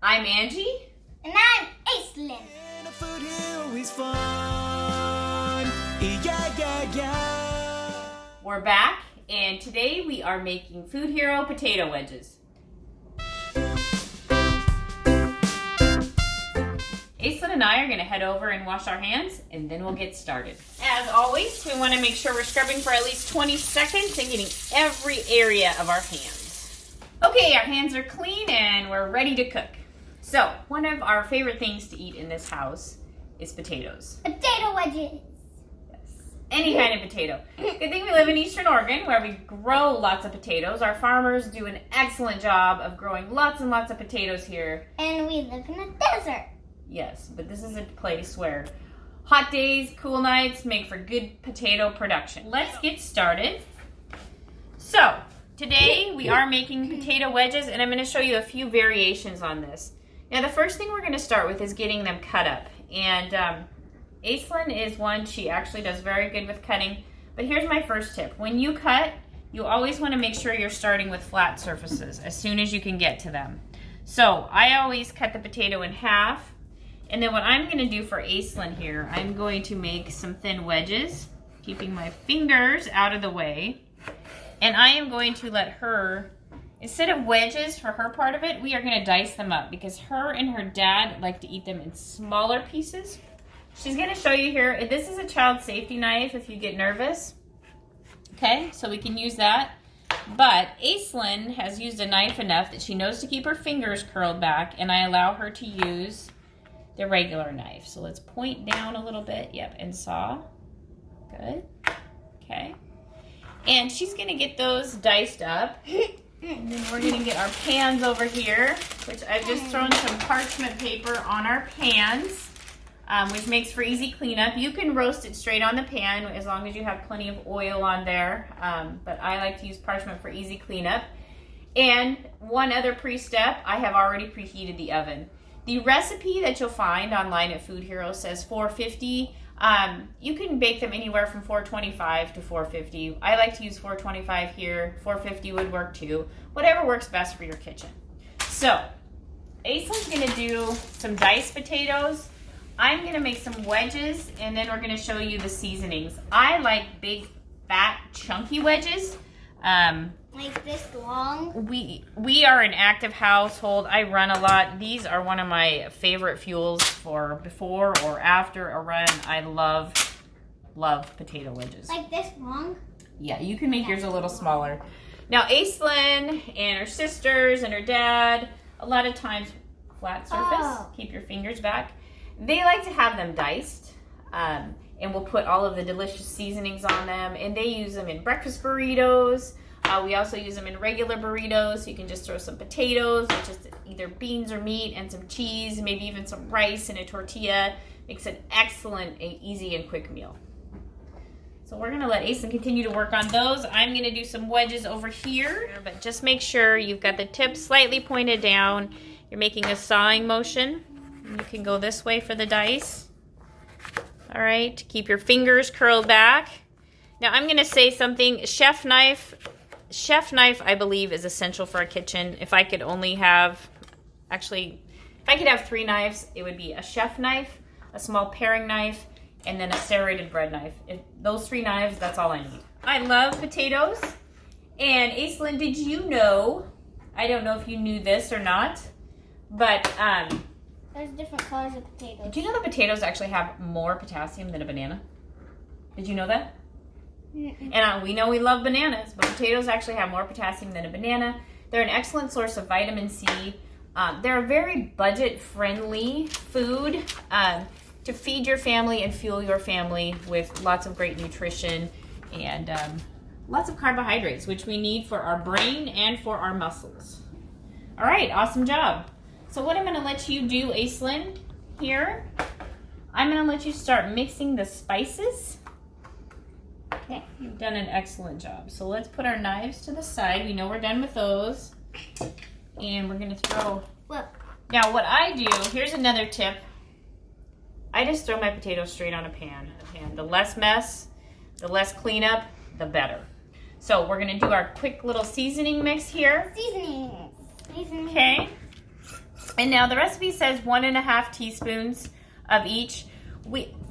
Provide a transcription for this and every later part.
I'm Angie. And I'm Aislinn. And a food hero is fun. Yeah. We're back, and today we are making Food Hero potato wedges. Aislinn and I are going to head over and wash our hands, and then we'll get started. As always, we want to make sure we're scrubbing for at least 20 seconds and getting every area of our hands. Okay, our hands are clean and we're ready to cook. So, one of our favorite things to eat in this house is potatoes. Potato wedges. Any kind of potato. Good thing we live in Eastern Oregon where we grow lots of potatoes. Our farmers do an excellent job of growing lots and lots of potatoes here. And we live in a desert. Yes, but this is a place where hot days, cool nights make for good potato production. Let's get started. So, today we are making potato wedges, and I'm going to show you a few variations on this. Now, the first thing we're going to start with is getting them cut up. And Aislinn is one, she actually does very good with cutting. But here's my first tip. When you cut, you always want to make sure you're starting with flat surfaces as soon as you can get to them. So, I always cut the potato in half. And then what I'm going to do for Aislinn here, I'm going to make some thin wedges, keeping my fingers out of the way. And I am going to let her, instead of wedges for her part of it, we are going to dice them up because her and her dad like to eat them in smaller pieces. She's going to show you here, this is a child safety knife if you get nervous. Okay, so we can use that. But Aislinn has used a knife enough that she knows to keep her fingers curled back, and I allow her to use the regular knife. So let's point down a little bit, yep, and saw. Good, okay. And she's gonna get those diced up. And then we're gonna get our pans over here, which I've just thrown some parchment paper on our pans, which makes for easy cleanup. You can roast it straight on the pan as long as you have plenty of oil on there, but I like to use parchment for easy cleanup. And one other pre-step, I have already preheated the oven. The recipe that you'll find online at Food Hero says 450. You can bake them anywhere from 425 to 450. I like to use 425 here. 450 would work too. Whatever works best for your kitchen. So, Aislinn's going to do some diced potatoes. I'm going to make some wedges, and then we're going to show you the seasonings. I like big, fat, chunky wedges. Like this long? We are an active household. I run a lot. These are one of my favorite fuels for before or after a run. I love potato wedges. Like this long? Yeah, you can make yours a little smaller. Now, Aislinn and her sisters and her dad, a lot of times flat surface. Keep your fingers back. They like to have them diced. And we'll put all of the delicious seasonings on them. And they use them in breakfast burritos. We also use them in regular burritos, so you can just throw some potatoes, which is either beans or meat, and some cheese, maybe even some rice and a tortilla. Makes an excellent, easy, and quick meal. So we're going to let Aislinn continue to work on those. I'm going to do some wedges over here, but just make sure you've got the tip slightly pointed down. You're making a sawing motion. You can go this way for the dice. All right, keep your fingers curled back. Now I'm going to say something. Chef knife, I believe, is essential for a kitchen. If I could only have, actually, if I could have 3 knives, it would be a chef knife, a small paring knife, and then a serrated bread knife. If those 3 knives, that's all I need. I love potatoes. And Aislinn, did you know, I don't know if you knew this or not, but There's different colors of potatoes. did you know that potatoes actually have more potassium than a banana? Did you know that? And we know we love bananas, but potatoes actually have more potassium than a banana. They're an excellent source of vitamin C. They're a very budget-friendly food to feed your family and fuel your family with lots of great nutrition and lots of carbohydrates, which we need for our brain and for our muscles. All right, awesome job. So what I'm going to let you do, Aislinn, here, I'm going to let you start mixing the spices. Okay, you've done an excellent job. So let's put our knives to the side. We know we're done with those. And we're going to throw... Now what I do, here's another tip. I just throw my potatoes straight on a pan. The less mess, the less cleanup, the better. So we're going to do our quick little seasoning mix here. Seasoning. Okay. And now the recipe says 1.5 teaspoons of each.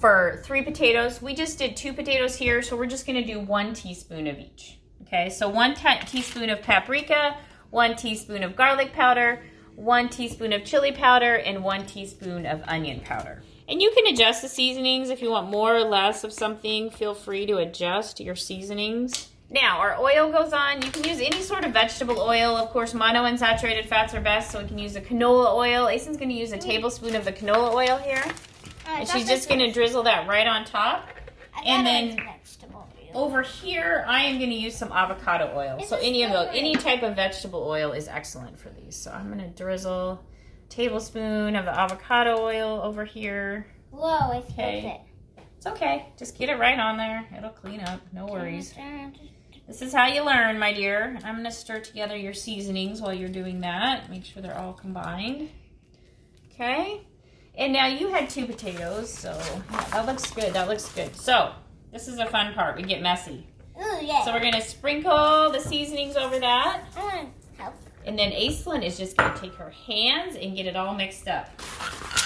For 3 potatoes, we just did 2 potatoes here, so we're just gonna do 1 teaspoon of each. Okay, so 1 teaspoon of paprika, 1 teaspoon of garlic powder, 1 teaspoon of chili powder, and 1 teaspoon of onion powder. And you can adjust the seasonings if you want more or less of something. Feel free to adjust your seasonings. Now, our oil goes on. You can use any sort of vegetable oil. Of course, monounsaturated fats are best, so we can use the canola oil. Aisen's going to use a tablespoon of the canola oil here. And she's just going to drizzle that right on top. And then over here, I am going to use some avocado oil. So any type of vegetable oil is excellent for these. So I'm going to drizzle a tablespoon of the avocado oil over here. Whoa, I spilled it. It's okay. Just get it right on there. It'll clean up. No worries. This is how you learn, my dear. I'm going to stir together your seasonings while you're doing that. Make sure they're all combined. Okay. And now you had 2 potatoes, so yeah, that looks good. That looks good. So this is the fun part. We get messy. Ooh, yeah. So we're going to sprinkle the seasonings over that. I want to help. And then Aislinn is just going to take her hands and get it all mixed up.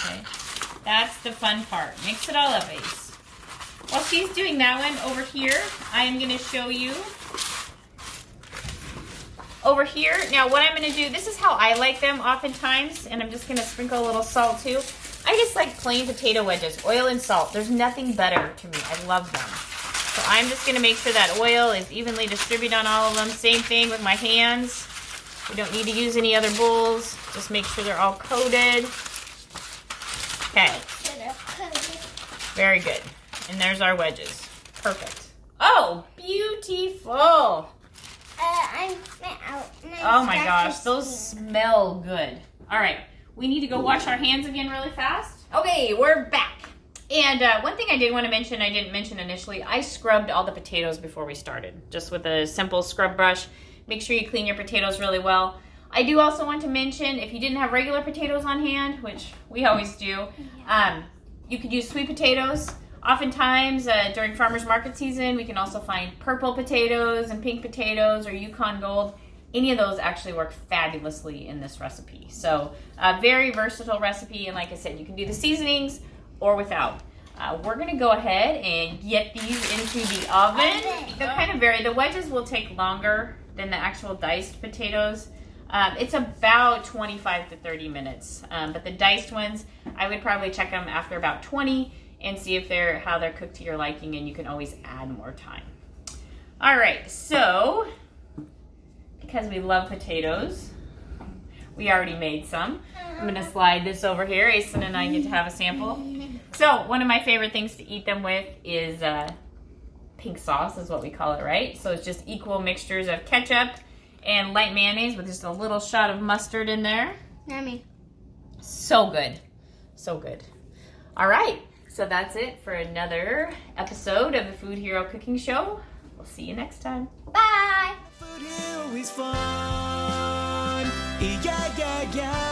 Okay. That's the fun part. Mix it all up, Ace. While she's doing that one over here, I am going to show you over here. Now what I'm going to do, this is how I like them oftentimes, and I'm just going to sprinkle a little salt too. I just like plain potato wedges, oil and salt. There's nothing better to me. I love them. So I'm just going to make sure that oil is evenly distributed on all of them. Same thing with my hands. We don't need to use any other bowls. Just make sure they're all coated. Okay. Very good. And there's our wedges. Perfect. Oh, beautiful. Oh my gosh, those smell good. All right, we need to go wash our hands again really fast. Okay, we're back. And one thing I did want to mention, I didn't mention initially, I scrubbed all the potatoes before we started, just with a simple scrub brush. Make sure you clean your potatoes really well. I do also want to mention, if you didn't have regular potatoes on hand, which we always do, you could use sweet potatoes. Oftentimes, during farmers market season, we can also find purple potatoes and pink potatoes or Yukon Gold. Any of those actually work fabulously in this recipe. So, a very versatile recipe, and like I said, you can do the seasonings or without. We're going to go ahead and get these into the oven. They'll kind of vary. The wedges will take longer than the actual diced potatoes. It's about 25 to 30 minutes, but the diced ones, I would probably check them after about 20 and see if how they're cooked to your liking, and you can always add more time. All right, so because we love potatoes, we already made some. I'm gonna slide this over here. Aislinn and I get to have a sample. So one of my favorite things to eat them with is pink sauce, is what we call it, right? So it's just equal mixtures of ketchup and light mayonnaise with just a little shot of mustard in there. Yummy. So good. So good. All right. So that's it for another episode of the Food Hero Cooking Show. We'll see you next time. Bye. Food Hero is fun. Yeah, yeah, yeah.